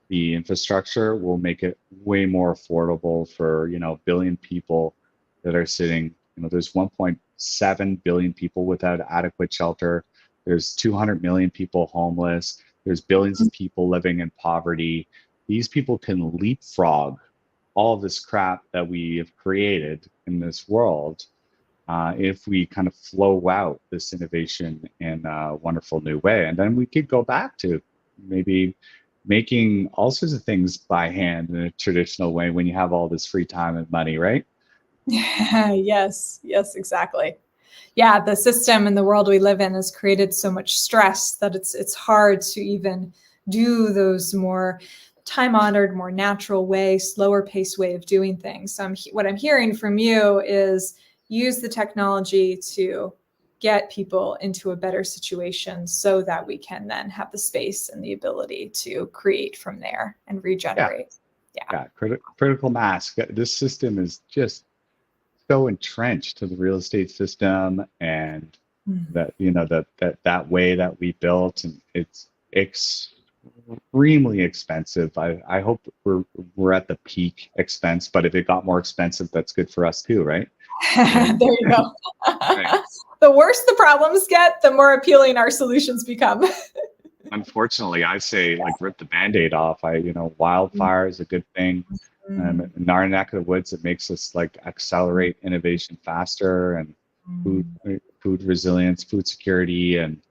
the infrastructure will make it way more affordable for billion people that are sitting. There's 1.7 billion people without adequate shelter. There's 200 million people homeless. There's billions of people living in poverty. These people can leapfrog all of this crap that we have created in this world if we kind of flow out this innovation in a wonderful new way. And then we could go back to maybe making all sorts of things by hand in a traditional way when you have all this free time and money, right? Yes, exactly. Yeah, the system and the world we live in has created so much stress that it's hard to even do those more time-honored, more natural way, slower pace way of doing things. So what I'm hearing from you is use the technology to get people into a better situation so that we can then have the space and the ability to create from there and regenerate. Yeah, critical mass. This system is just so entrenched to the real estate system, and that that way that we built, and it's extremely expensive. I hope we're at the peak expense, but if it got more expensive, that's good for us too, right? There you go. Right. The worse the problems get, the more appealing our solutions become. Unfortunately, I say like rip the Band-Aid off. Wildfire is a good thing. In our neck of the woods, it makes us like accelerate innovation faster, and food resilience, food security, and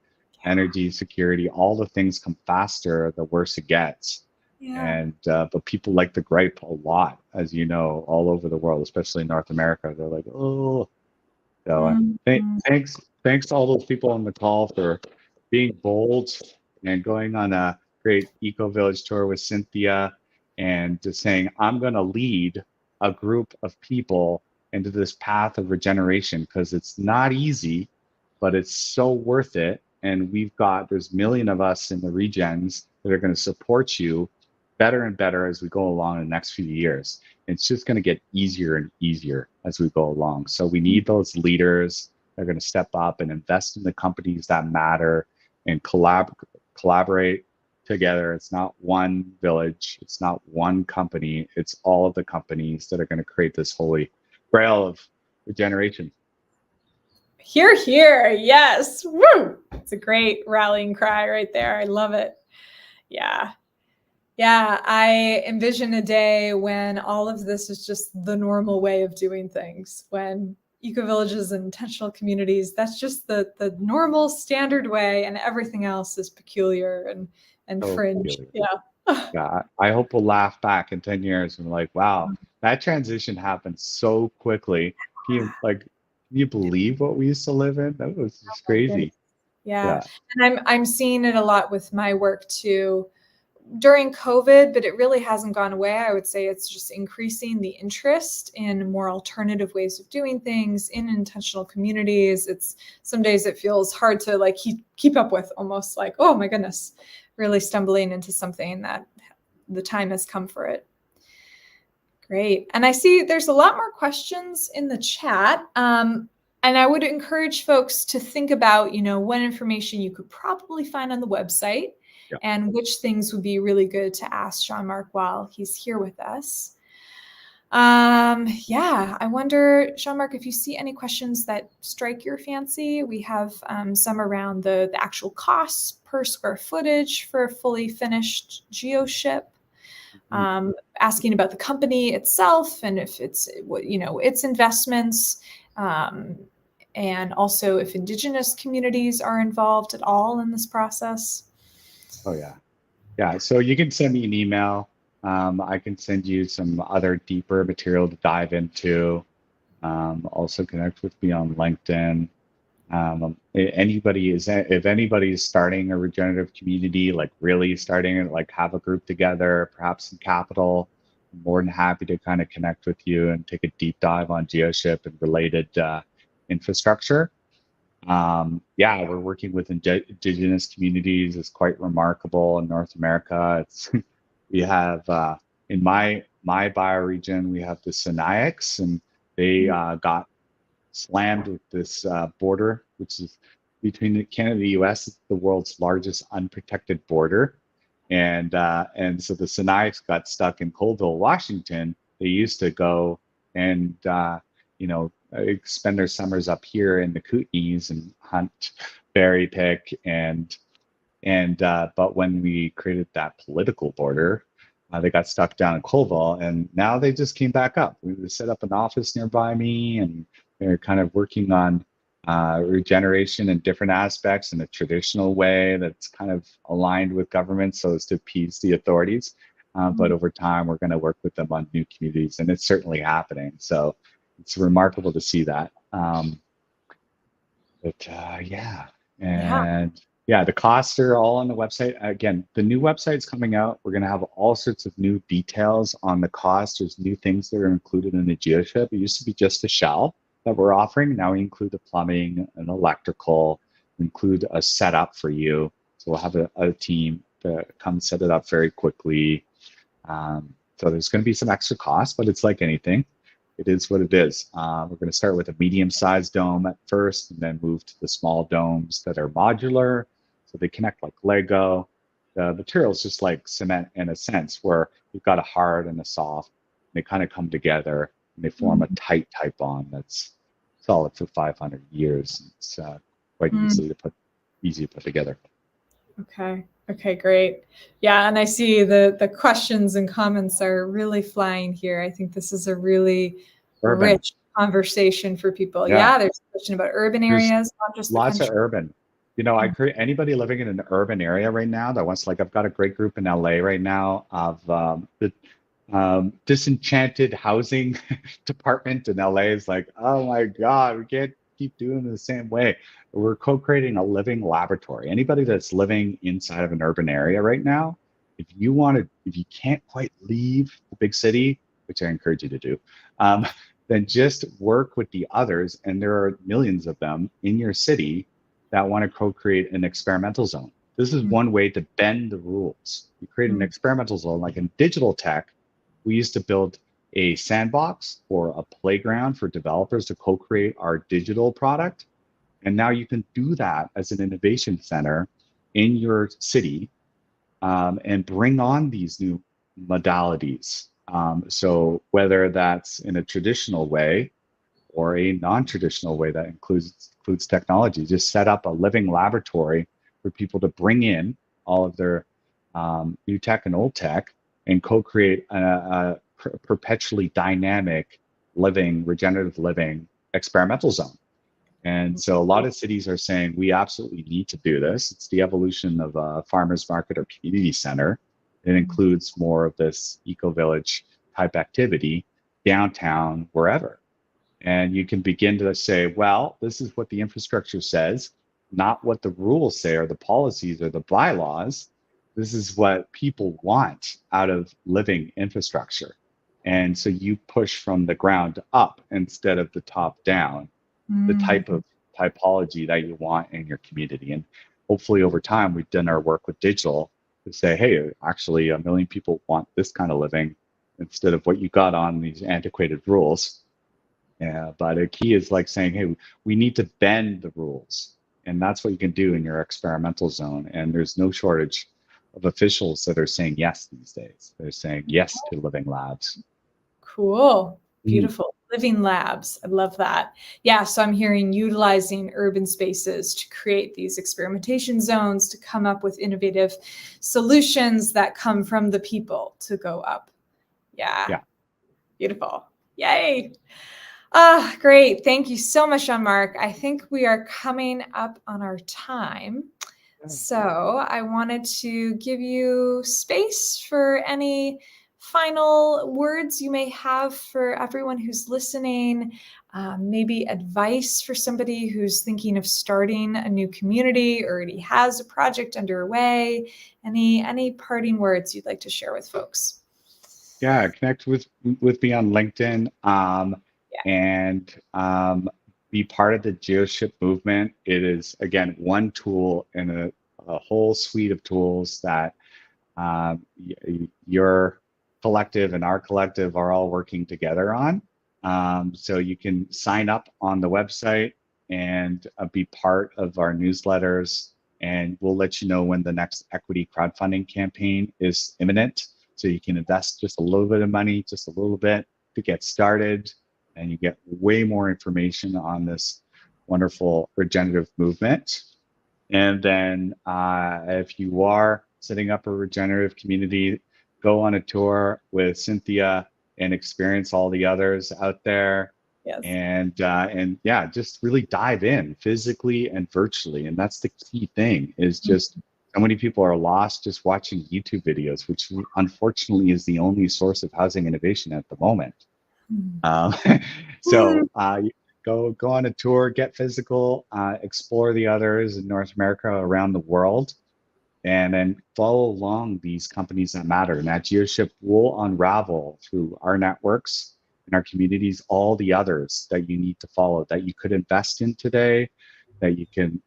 energy security. All the things come faster the worse it gets. And but people like to gripe a lot, as you know, all over the world, especially in North America. They're like, oh. So thanks to all those people on the call for being bold and going on a great eco village tour with Cynthia, and just saying, I'm going to lead a group of people into this path of regeneration, because it's not easy, but it's so worth it. And there's a million of us in the regens that are going to support you better and better as we go along in the next few years. It's just going to get easier and easier as we go along. So we need those leaders that are going to step up and invest in the companies that matter and collaborate together. It's not one village, it's not one company, it's all of the companies that are going to create this holy grail of regeneration. Hear, hear. Yes. Woo. It's a great rallying cry right there. I love it. Yeah. Yeah, I envision a day when all of this is just the normal way of doing things, when eco-villages and intentional communities, that's just the normal standard way, and everything else is peculiar and So fringe. peculiar. Yeah, I hope we'll laugh back in 10 years and like, wow, that transition happened so quickly. Can you believe what we used to live in? That was just crazy. Yeah. And I'm seeing it a lot with my work too, during COVID, but it really hasn't gone away. I would say it's just increasing the interest in more alternative ways of doing things in intentional communities. It's some days it feels hard to like keep up with, almost like, oh my goodness, really stumbling into something that the time has come for it. Great. And I see there's a lot more questions in the chat. And I would encourage folks to think about, what information you could probably find on the website and which things would be really good to ask Jean-Marc while he's here with us. I wonder, Jean-Marc, if you see any questions that strike your fancy. We have some around the actual costs per square footage for a fully finished GeoShip. Asking about the company itself and if it's, its investments, and also if Indigenous communities are involved at all in this process. Oh, yeah. Yeah, so you can send me an email. I can send you some other deeper material to dive into. Also connect with me on LinkedIn. If anybody is starting a regenerative community, like really starting it, like have a group together, perhaps some capital, I'm more than happy to kind of connect with you and take a deep dive on GeoShip and related infrastructure. We're working with indigenous communities. It's quite remarkable in North America. We have in my bioregion, we have the Sinaiaks, and they got slammed with this border, which is between Canada and the US. It's the world's largest unprotected border. And so the Sinaiaks got stuck in Colville, Washington. They used to go and, spend their summers up here in the Kootenays and hunt, berry pick, but when we created that political border, they got stuck down in Colville, and now they just came back up. We set up an office nearby me, and they're kind of working on regeneration in different aspects in a traditional way that's kind of aligned with government so as to appease the authorities. But over time, we're going to work with them on new communities, and it's certainly happening. So it's remarkable to see that. The costs are all on the website. Again, the new website's coming out. We're going to have all sorts of new details on the cost. There's new things that are included in the GeoShip. It used to be just a shell that we're offering. Now we include the plumbing and electrical, include a setup for you. So we'll have a team to come set it up very quickly. So there's going to be some extra costs, but it's like anything. It is what it is. We're going to start with a medium-sized dome at first, and then move to the small domes that are modular, so they connect like Lego. The material is just like cement in a sense, where you've got a hard and a soft, and they kind of come together, and they form a tight bond that's solid for 500 years. It's quite easy to put together. Okay, great. Yeah, and I see the questions and comments are really flying here. I think this is a really rich conversation for people. Yeah, there's a question about urban areas, not just lots of urban. Anybody living in an urban area right now that wants, like, I've got a great group in LA right now of the disenchanted housing department in LA is like, oh my God, we can't keep doing it the same way. We're co-creating a living laboratory. Anybody that's living inside of an urban area right now, if you can't quite leave the big city, which I encourage you to do, then just work with the others. And there are millions of them in your city that want to co-create an experimental zone. This is one way to bend the rules. You create an experimental zone. Like in digital tech, we used to build a sandbox or a playground for developers to co-create our digital product. And now you can do that as an innovation center in your city, and bring on these new modalities. So whether that's in a traditional way or a non-traditional way that includes technology, just set up a living laboratory for people to bring in all of their new tech and old tech and co-create a perpetually dynamic regenerative living experimental zone. And so a lot of cities are saying, we absolutely need to do this. It's the evolution of a farmer's market or community center. It includes more of this eco-village type activity downtown, wherever. And you can begin to say, well, this is what the infrastructure says, not what the rules say or the policies or the bylaws. This is what people want out of living infrastructure. And so you push from the ground up instead of the top down, the type Mm. of typology that you want in your community. And hopefully over time, we've done our work with digital to say, hey, actually, a million people want this kind of living instead of what you got on these antiquated rules. Yeah, but a key is like saying, hey, we need to bend the rules. And that's what you can do in your experimental zone. And there's no shortage of officials that are saying yes these days. They're saying yes to living labs. Cool. Mm. Beautiful. Living labs. I love that. Yeah. So I'm hearing utilizing urban spaces to create these experimentation zones to come up with innovative solutions that come from the people to go up. Yeah. Yeah. Beautiful. Yay. Ah, great. Thank you so much, Jean-Marc. I think we are coming up on our time. So I wanted to give you space for any final words you may have for everyone who's listening, maybe advice for somebody who's thinking of starting a new community or already has a project underway. Any parting words you'd like to share with folks? Yeah, connect with me on LinkedIn, Yeah. and be part of the GeoShip movement. It is, again, one tool in a whole suite of tools that your collective and our collective are all working together on. So you can sign up on the website and be part of our newsletters, and we'll let you know when the next equity crowdfunding campaign is imminent. So you can invest just a little bit of money, just a little bit to get started, and you get way more information on this wonderful regenerative movement. And then if you are setting up a regenerative community, go on a tour with Cynthia and experience all the others out there. Yes. And yeah, just really dive in physically and virtually. And that's the key thing, is just so many people are lost just watching YouTube videos, which unfortunately is the only source of housing innovation at the moment. Um, so go on a tour, get physical, explore the others in North America, around the world, and then follow along these companies that matter. And that GeoShip will unravel through our networks and our communities, all the others that you need to follow, that you could invest in today, that you can,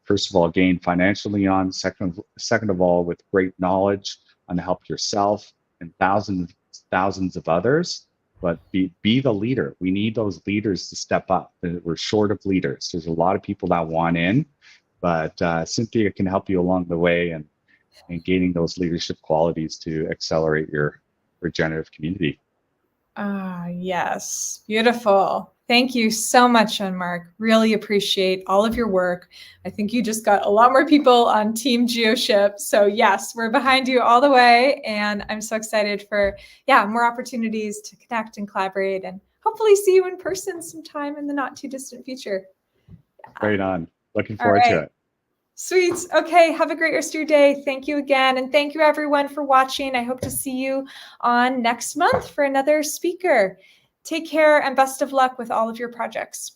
first of all, gain financially on, second of all, with great knowledge on to help yourself and thousands of others. But be the leader. We need those leaders to step up. We're short of leaders. There's a lot of people that want in, but Cynthia can help you along the way and gaining those leadership qualities to accelerate your regenerative community. Yes. Beautiful. Thank you so much, Jean-Marc. Really appreciate all of your work. I think you just got a lot more people on Team GeoShip. So yes, we're behind you all the way. And I'm so excited for, more opportunities to connect and collaborate and hopefully see you in person sometime in the not too distant future. Right on. Looking All forward right. to it. Sweet. Okay. Have a great rest of your day. Thank you again. And thank you everyone for watching. I hope to see you on next month for another speaker. Take care and best of luck with all of your projects.